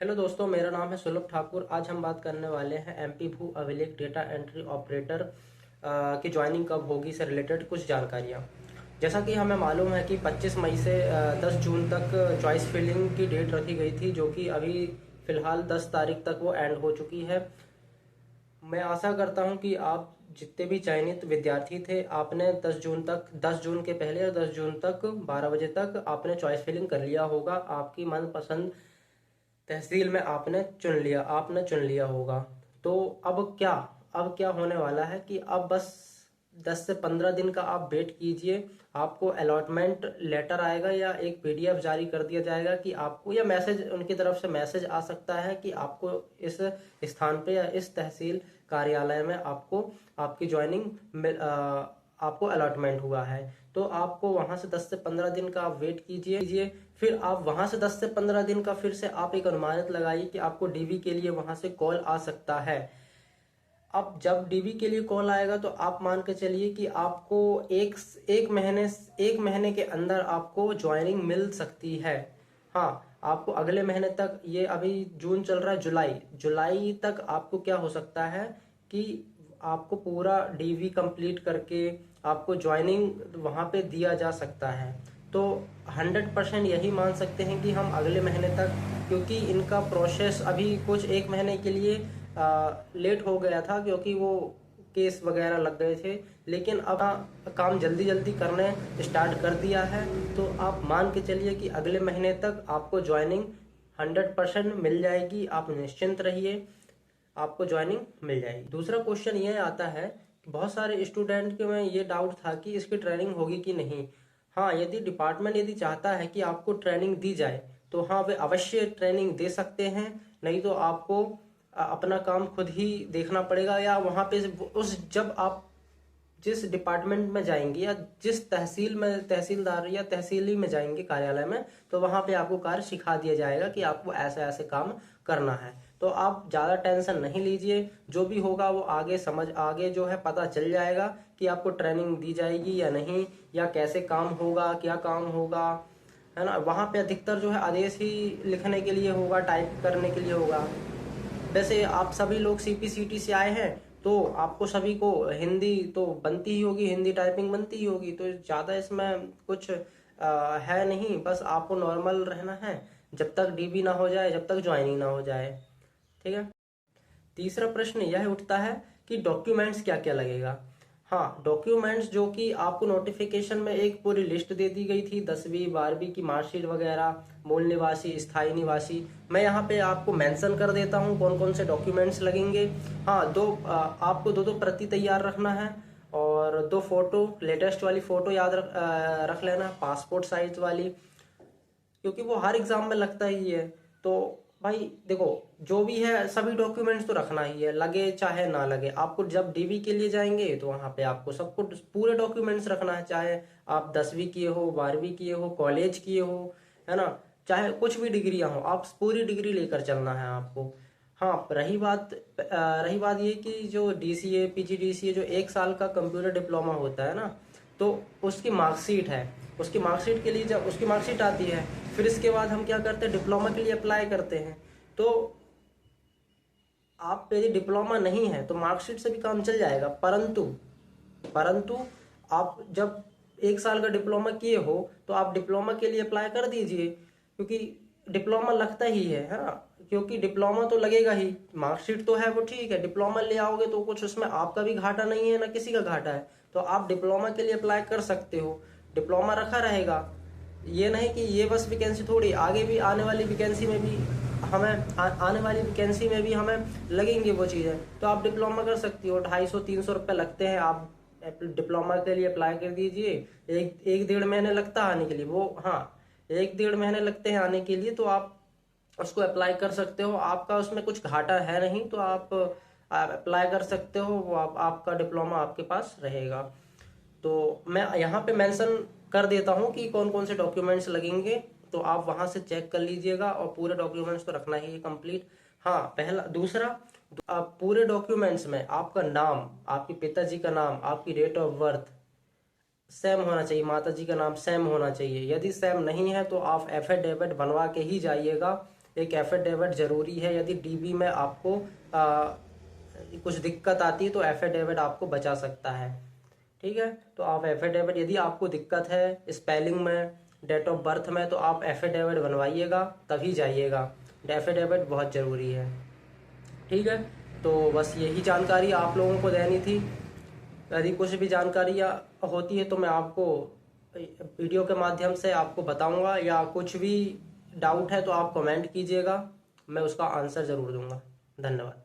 Hello दोस्तों, मेरा नाम है सुलभ ठाकुर। आज हम बात करने वाले हैं एमपी भू अभिलेख डेटा एंट्री ऑपरेटर की ज्वाइनिंग कब होगी से रिलेटेड कुछ जानकारियाँ। जैसा कि हमें मालूम है कि 25 मई से 10 जून तक चॉइस फिलिंग की डेट रखी गई थी, जो कि अभी फ़िलहाल 10 तारीख तक वो एंड हो चुकी है। मैं आशा करता हूं कि आप जितने भी चयनित विद्यार्थी थे, आपने 10 जून के पहले और 10 जून तक 12 बजे तक आपने चॉइस फिलिंग कर लिया होगा। आपकी मनपसंद तहसील में आपने चुन लिया होगा। तो अब क्या होने वाला है कि अब बस 10 से 15 दिन का आप वेट कीजिए। आपको अलॉटमेंट लेटर आएगा या एक पीडीएफ जारी कर दिया जाएगा कि आपको, या मैसेज उनकी तरफ से मैसेज आ सकता है कि आपको इस स्थान पे या इस तहसील कार्यालय में आपकी ज्वाइनिंग आपको अलॉटमेंट हुआ है। तो आपको वहां से 10 से 15 दिन का आप वेट कीजिए। फिर आप वहां से 10 से 15 दिन का फिर से आप एक अनुमानित लगाइए कि आपको डीवी के लिए वहां से कॉल आ सकता है। अब जब डीवी के लिए कॉल आएगा तो आप मान के चलिए कि आपको एक महीने के अंदर आपको ज्वाइनिंग मिल सकती है। हाँ, आपको अगले महीने तक, ये अभी जून चल रहा है, जुलाई तक आपको क्या हो सकता है कि आपको पूरा डीवी कंप्लीट करके आपको ज्वाइनिंग वहाँ पे दिया जा सकता है। तो 100% यही मान सकते हैं कि हम अगले महीने तक, क्योंकि इनका प्रोसेस अभी कुछ एक महीने के लिए लेट हो गया था क्योंकि वो केस वगैरह लग गए थे, लेकिन अब काम जल्दी जल्दी करने स्टार्ट कर दिया है। तो आप मान के चलिए कि अगले महीने तक आपको ज्वाइनिंग 100% मिल जाएगी। आप निश्चिंत रहिए, आपको ज्वाइनिंग मिल जाएगी। दूसरा क्वेश्चन ये आता है कि बहुत सारे स्टूडेंट के में ये डाउट था कि इसकी ट्रेनिंग होगी कि नहीं। हाँ, यदि डिपार्टमेंट यदि चाहता है कि आपको ट्रेनिंग दी जाए तो हाँ, वे अवश्य ट्रेनिंग दे सकते हैं। नहीं तो आपको अपना काम खुद ही देखना पड़ेगा, या वहाँ पे जब आप जिस डिपार्टमेंट में जाएंगे या जिस तहसील में तहसीलदार या तहसीली में जाएंगे कार्यालय में, तो वहां पे आपको कार्य सिखा दिया जाएगा कि आपको ऐसे ऐसे काम करना है। तो आप ज़्यादा टेंशन नहीं लीजिए, जो भी होगा वो आगे जो है पता चल जाएगा कि आपको ट्रेनिंग दी जाएगी या नहीं, या कैसे काम होगा, क्या काम होगा, है ना। वहाँ पे अधिकतर जो है आदेश ही लिखने के लिए होगा, टाइप करने के लिए होगा। वैसे आप सभी लोग सीपीसीटी से आए हैं तो आपको सभी को हिंदी तो बनती ही होगी, हिंदी टाइपिंग बनती ही होगी, तो ज़्यादा इसमें कुछ है नहीं। बस आपको नॉर्मल रहना है जब तक डीबी ना हो जाए, जब तक ज्वाइनिंग ना हो जाए। ठीक है। तीसरा प्रश्न यह उठता है कि डॉक्यूमेंट्स क्या क्या लगेगा। हाँ, डॉक्यूमेंट्स जो कि आपको नोटिफिकेशन में एक पूरी लिस्ट दे दी गई थी, 10वीं 12वीं की मार्कशीट वगैरह, मूल निवासी, स्थायी निवासी। मैं यहाँ पे आपको मेंशन कर देता हूँ कौन कौन से डॉक्यूमेंट्स लगेंगे। हाँ, आपको दो प्रति तैयार रखना है, और 2 फोटो, लेटेस्ट वाली फोटो याद रख लेना, पासपोर्ट साइज वाली, क्योंकि वो हर एग्जाम में लगता ही है। तो भाई देखो, जो भी है सभी डॉक्यूमेंट्स तो रखना ही है, लगे चाहे ना लगे। आपको जब डीवी के लिए जाएंगे तो वहां पे आपको सब कुछ पूरे डॉक्यूमेंट्स रखना है, चाहे आप 10वीं किए हो, 12वीं किए हो, कॉलेज किए हो, है ना, चाहे कुछ भी डिग्रियां हो, आप पूरी डिग्री लेकर चलना है आपको। हाँ, रही बात ये कि जो डीसीए पीजीडीसीए जो 1 साल का कंप्यूटर डिप्लोमा होता है ना, तो उसकी मार्कशीट है। उसकी मार्कशीट के लिए जब उसकी मार्कशीट आती है, फिर इसके बाद हम क्या करते हैं, डिप्लोमा के लिए अप्लाई करते हैं। तो आप यदि डिप्लोमा नहीं है तो मार्कशीट से भी काम चल जाएगा, परंतु परंतु आप जब 1 साल का डिप्लोमा किए हो तो आप डिप्लोमा के लिए अप्लाई कर दीजिए, क्योंकि डिप्लोमा लगता ही है ना। क्योंकि डिप्लोमा तो लगेगा ही, मार्कशीट तो है वो ठीक है, डिप्लोमा ले आओगे तो कुछ उसमें आपका भी घाटा नहीं है ना किसी का घाटा है। तो आप डिप्लोमा के लिए अप्लाई कर सकते हो, डिप्लोमा रखा रहेगा। ये नहीं कि ये बस वैकेंसी थोड़ी, आगे भी आने वाली वैकेंसी में भी हमें लगेंगे वो चीज़ें। तो आप डिप्लोमा कर सकती हो, 250-300 रुपये लगते हैं। आप डिप्लोमा के लिए अप्लाई कर दीजिए। एक 1.5 महीने लगता है आने के लिए, वो हाँ, 1-1.5 महीने लगते हैं आने के लिए। तो आप उसको अप्लाई कर सकते हो, आपका उसमें कुछ घाटा है नहीं, तो आप अप्लाई कर सकते हो। वो आपका डिप्लोमा आपके पास रहेगा। तो मैं यहाँ पे मेंशन कर देता हूँ कि कौन कौन से डॉक्यूमेंट्स लगेंगे, तो आप वहाँ से चेक कर लीजिएगा, और पूरे डॉक्यूमेंट्स तो रखना ही है कंप्लीट। हाँ, पहला दूसरा, आप पूरे डॉक्यूमेंट्स में आपका नाम, आपके पिताजी का नाम, आपकी डेट ऑफ बर्थ सेम होना चाहिए, माता जी का नाम सेम होना चाहिए। यदि सेम नहीं है तो आप एफिडेविट बनवा के ही जाइएगा एक एफिडेविट ज़रूरी है। यदि डीबी में आपको कुछ दिक्कत आती है तो एफिडेविट आपको बचा सकता है। ठीक है, तो आप एफिडेविट, यदि आपको दिक्कत है स्पेलिंग में, डेट ऑफ बर्थ में, तो आप एफिडेविट बनवाइएगा, तभी जाइएगा। एफिडेविट बहुत ज़रूरी है। ठीक है, तो बस यही जानकारी आप लोगों को देनी थी। यदि कुछ भी जानकारी होती है तो मैं आपको वीडियो के माध्यम से आपको बताऊंगा, या कुछ भी डाउट है तो आप कमेंट कीजिएगा, मैं उसका आंसर ज़रूर दूंगा। धन्यवाद।